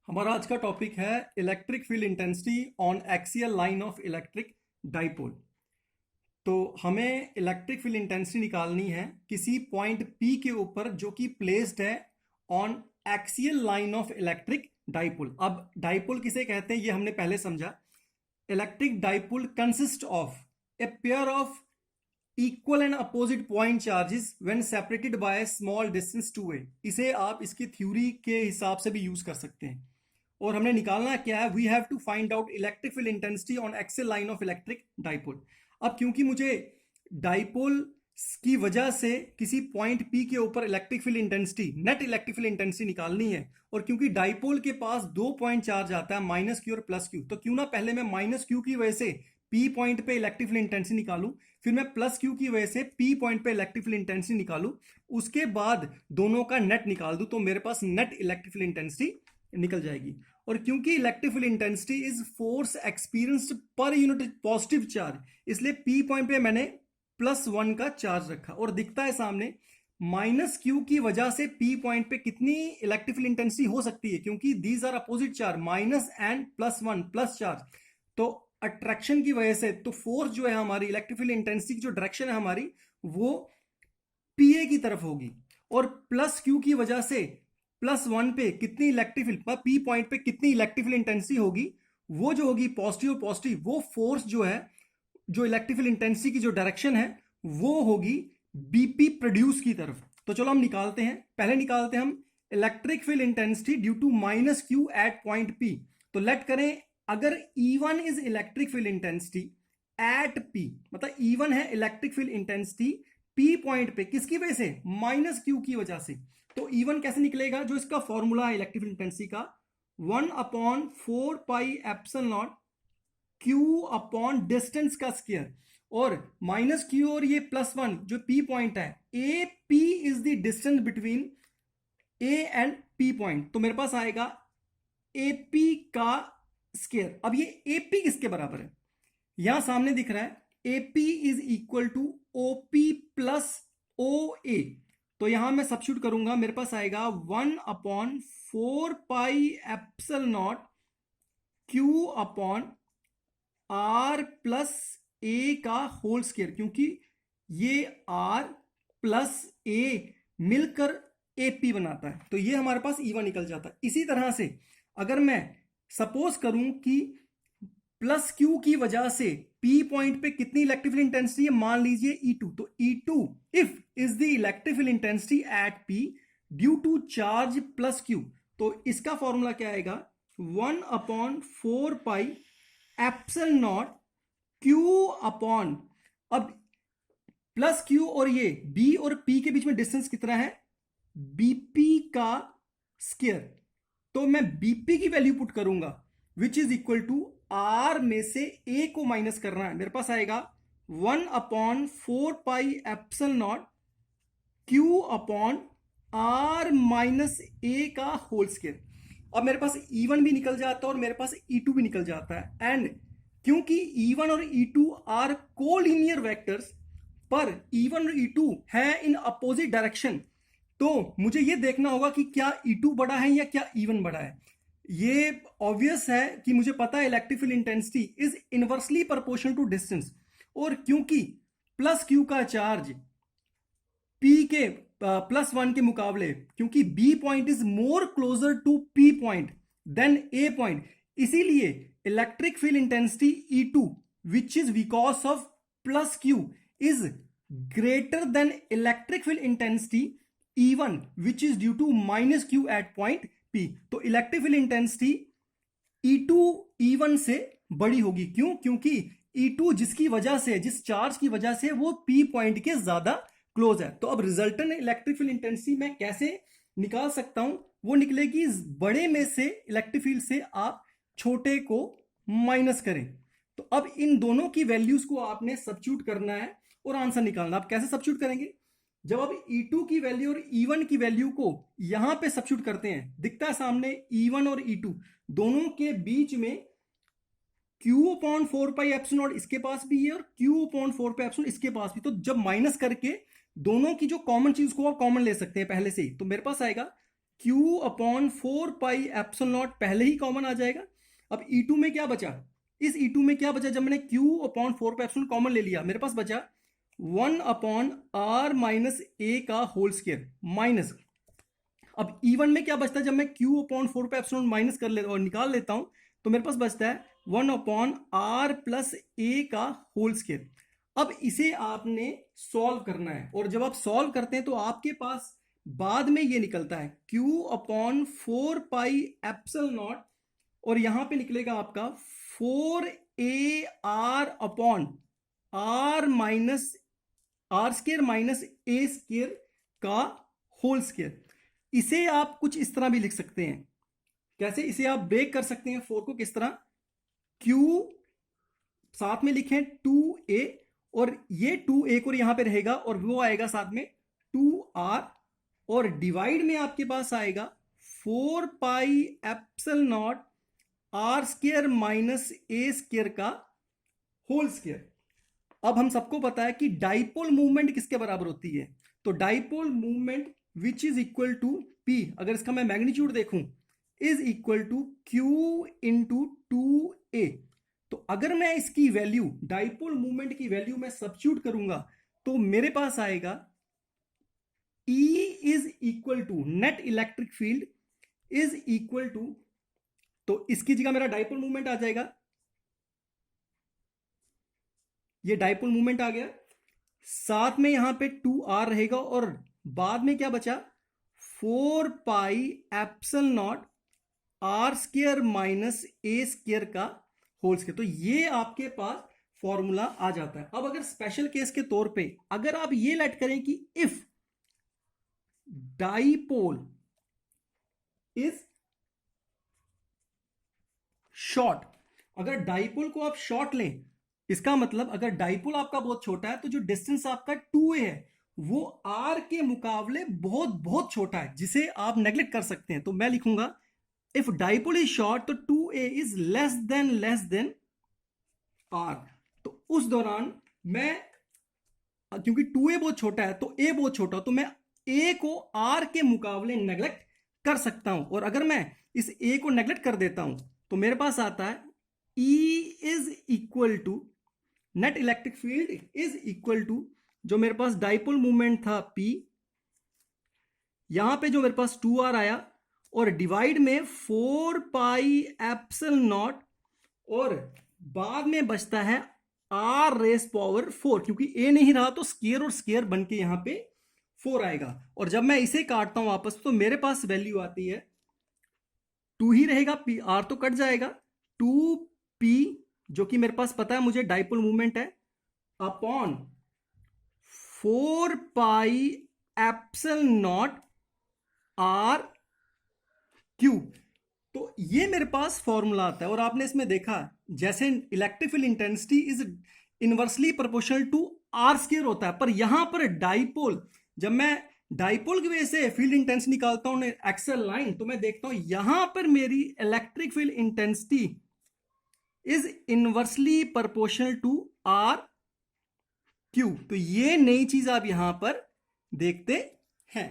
हमारा आज का टॉपिक है electric field intensity on axial line of electric dipole. तो हमें इलेक्ट्रिक फील्ड इंटेंसिटी निकालनी है किसी पॉइंट P के ऊपर जो कि प्लेस्ड है on axial line of electric dipole. अब डाइपोल किसे कहते हैं ये हमने पहले समझा। Electric dipole consist of a pair of equal and opposite point charges when separated by small distance two A. इसे आप इसकी थ्योरी के हिसाब से भी यूज कर सकते हैं। और हमने निकालना क्या है, we have to find out electric field intensity on axial line of electric dipole. अब क्योंकि मुझे डाइपोल की वजह से किसी पॉइंट P के ऊपर electric field intensity, net electric field intensity निकालनी है, और क्योंकि डाइपोल के पास दो पॉइंट चार्ज आता है माइनस क्यू और प्लस क्यू, तो क्यों ना पहले मैं माइनस क्यू की वजह से P पॉइंट पे इलेक्ट्रिक फील्ड इंटेंसिटी निकालूं, फिर मैं प्लस क्यू की वजह से P पॉइंट पे इलेक्ट्रिक फील्ड इंटेंसिटी निकालूं, उसके बाद दोनों का नेट निकाल दूं, तो मेरे पास नेट इलेक्ट्रिक फील्ड इंटेंसिटी निकल जाएगी। और क्योंकि electric field intensity is force experienced per unit positive charge, इसलिए P पॉइंट पे मैंने +1 का चार्ज रखा और दिखता है सामने माइनस क्यू की वजह से P पॉइंट पे कितनी इलेक्ट्रिक फील्ड इंटेंसिटी हो सकती है, क्योंकि these are opposite charge, minus and +1 plus charge. तो अट्रैक्शन की वजह से तो फोर्स जो है हमारी इलेक्ट्रिक फील्ड इंटेंसिटी की जो डायरेक्शन है हमारी वो PA की तरफ होगी, और प्लस क्यू की वजह से +1 पे कितनी इलेक्ट्रिक फील्ड P पॉइंट पे कितनी इलेक्ट्रिक फील्ड इंटेंसिटी होगी, वो जो होगी पॉजिटिव पॉजिटिव, वो फोर्स जो है, जो इलेक्ट्रिक फील्ड इंटेंसिटी की जो डायरेक्शन है वो होगी BP प्रोड्यूस की तरफ। तो चलो हम निकालते हैं, पहले निकालते हैं हम electric field intensity due to minus Q at point P। तो लेट करें, अगर E1 is electric field intensity at P, मतलब E1 है electric field intensity P point पे, किसकी वजह से, माइनस क्यू की वजह से। तो E1 कैसे निकलेगा, जो इसका फॉर्मूला है इलेक्ट्रिक फील्ड इंटेंसिटी का 1/4πε0 Q अपॉन डिस्टेंस का स्क्वायर, और माइनस क्यू और ये +1 जो P पॉइंट है, A P is the distance between A and P point, तो मेरे पास आएगा AP का स्क्वायर। अब ये AP किसके बराबर है, यहां सामने दिख रहा है AP is equal to OP plus OA। तो यहां मैं सब्स्टिट्यूट करूंगा, मेरे पास आएगा 1/4πε0 Q upon R plus A का होल स्क्वायर, क्योंकि ये R प्लस A मिलकर AP बनाता है, तो ये हमारे पास E1 निकल जाता है। इसी तरह से अगर मैं सपोज करूं कि प्लस क्यू की वजह से P पॉइंट पे कितनी इलेक्ट्रिक फील्ड इंटेंसिटी है, मान लीजिए E2, तो E2 if is the electric field intensity at P due to charge plus q, तो इसका फॉर्मूला क्या आएगा, 1/4πε0 Q अपॉन, अब प्लस क्यू और ये B और P के बीच में डिस्टेंस कितना है, BP का स्क्वायर। तो मैं BP की वैल्यू पुट करूंगा which is equal to R में से A को माइनस करना है, मेरे पास आएगा 1/4πε0 Q upon R minus A का होल स्क्वायर। अब मेरे पास E1 भी निकल जाता है और मेरे पास E2 भी निकल जाता है, एंड क्योंकि E1 और E2 आर कोलिनियर वेक्टर्स, पर E1 और E2 है इन अपोजिट डायरेक्शन, तो मुझे ये देखना होगा कि क्या E2 बड़ा है या क्या E1 बड़ा है। ये ऑब्वियस है कि मुझे पता है electric field intensity is inversely proportional to distance, और क्योंकि प्लस क्यू का चार्ज P के +1 के मुकाबले, क्योंकि B point is more closer to P point than A point, इसीलिए electric field intensity E2 which is because of plus Q is greater than electric field intensity E1 which is due to minus Q at point P। तो electric field intensity E2 E1 से बड़ी होगी, क्यों, क्योंकि E2 जिसकी वजह से, जिस चार्ज की वजह से वो P पॉइंट के ज्यादा क्लोज है। तो अब रिजल्टेंट इलेक्ट्रिक फील्ड इंटेंसिटी मैं कैसे निकाल सकता हूं, वो निकलेगी बड़े में से इलेक्ट्रिक फील्ड से आप छोटे को माइनस करें। तो अब इन दोनों की वैल्यूज को आपने सब्स्टिट्यूट करना है और आंसर निकालना। आप कैसे सब्स्टिट्यूट करेंगे, जब आप E2 की वैल्यू और E1 की वैल्यू को यहां पे सब्स्टिट्यूट करते हैं, दिखता है सामने E1 और E2 दोनों के बीच में Q/4πε0 इसके पास भी है और Q/4πε0 इसके पास भी, तो जब माइनस करके दोनों की जो कॉमन चीज को आप कॉमन ले सकते हैं पहले से ही, तो मेरे पास आएगा Q upon 4 pi epsilon not पहले ही कॉमन आ जाएगा। अब E2 में क्या बचा, इस E2 में क्या बचा, जब मैंने Q upon 4 pi epsilon common ले लिया, मेरे पास बचा 1 अपॉन R माइनस ए का होल स्क्वायर माइनस, अब E1 में क्या बचता है, जब मैं Q upon 4 pi epsilon minus कर लेता और निकाल लेता हूं तो मेरे पास बचता है 1 अपॉन R प्लस ए का होल स्क्वायर। अब इसे आपने सॉल्व करना है, और जब आप सॉल्व करते हैं तो आपके पास बाद में ये निकलता है Q upon 4 pi epsilon naught, और यहां पे निकलेगा आपका 4AR upon R minus r square minus a square का होल स्क्वायर। इसे आप कुछ इस तरह भी लिख सकते हैं, कैसे, इसे आप ब्रेक कर सकते हैं 4 को किस तरह, Q साथ में लिखें 2A, और ये 2A को यहां पे रहेगा और वो आएगा साथ में 2R, और डिवाइड में आपके पास आएगा 4 pi epsilon naught r square minus a square का होल स्क्वायर। अब हम सबको पता है कि डाइपोल मूवमेंट किसके बराबर होती है, तो dipole movement which is equal to P, अगर इसका मैं मैग्नीट्यूड देखूं, is equal to Q into 2A। तो अगर मैं इसकी वैल्यू, डाइपोल मूवमेंट की वैल्यू मैं सब्स्टिट्यूट करूंगा तो मेरे पास आएगा E is equal to net electric field is equal to, तो इसकी जगह मेरा डाइपोल मूवमेंट आ जाएगा, ये डाइपोल मूवमेंट आ गया, साथ में यहां पे 2R रहेगा, और बाद में क्या बचा 4 pi epsilon naught r square minus a square का होल स्क्वायर। तो ये आपके पास फॉर्मूला आ जाता है। अब अगर स्पेशल केस के तौर पे अगर आप ये लेट करें कि इफ डाइपोल इज शॉर्ट, अगर डाइपोल को आप शॉर्ट लें, इसका मतलब अगर डाइपोल आपका बहुत छोटा है तो जो डिस्टेंस आपका 2A है वो R के मुकाबले बहुत बहुत छोटा है, जिसे आप नेग्लेक्ट कर सकते हैं। तो मैं लिखूंगा इफ डाइपोल इज शॉर्ट तो 2A is less than R। तो उस दौरान मैं, क्योंकि 2A बहुत छोटा है तो A बहुत छोटा, तो मैं A को R के मुकाबले नेग्लेक्ट कर सकता हूं, और अगर मैं इस A को नेग्लेक्ट कर देता हूं तो मेरे पास आता है E is equal to net electric field is equal to, जो मेरे पास डाइपोल मूवमेंट था P, यहां पे जो मेरे पास 2R आया, और डिवाइड में 4 पाई एप्सिलॉन नॉट, और बाद में बचता है R रेस पावर 4, क्योंकि A नहीं रहा तो स्क्वायर और स्क्वायर बन के यहां पे 4 आएगा, और जब मैं इसे काटता हूं वापस तो मेरे पास वैल्यू आती है 2 ही रहेगा, P R तो कट जाएगा, 2P जो कि मेरे पास पता है मुझे डाइपोल मूवमेंट है, upon 4 pi epsilon not R Q। तो ये मेरे पास फॉर्मूला आता है, और आपने इसमें देखा जैसे electric field intensity is inversely proportional to R square होता है, पर यहां पर डाइपोल, जब मैं डाइपोल की वजह से फील्ड इंटेंसिटी निकालता हूं एक्सल लाइन, तो मैं देखता हूं यहां पर मेरी electric field intensity is inversely proportional to R Q। तो ये नई चीज आप यहां पर देखते हैं।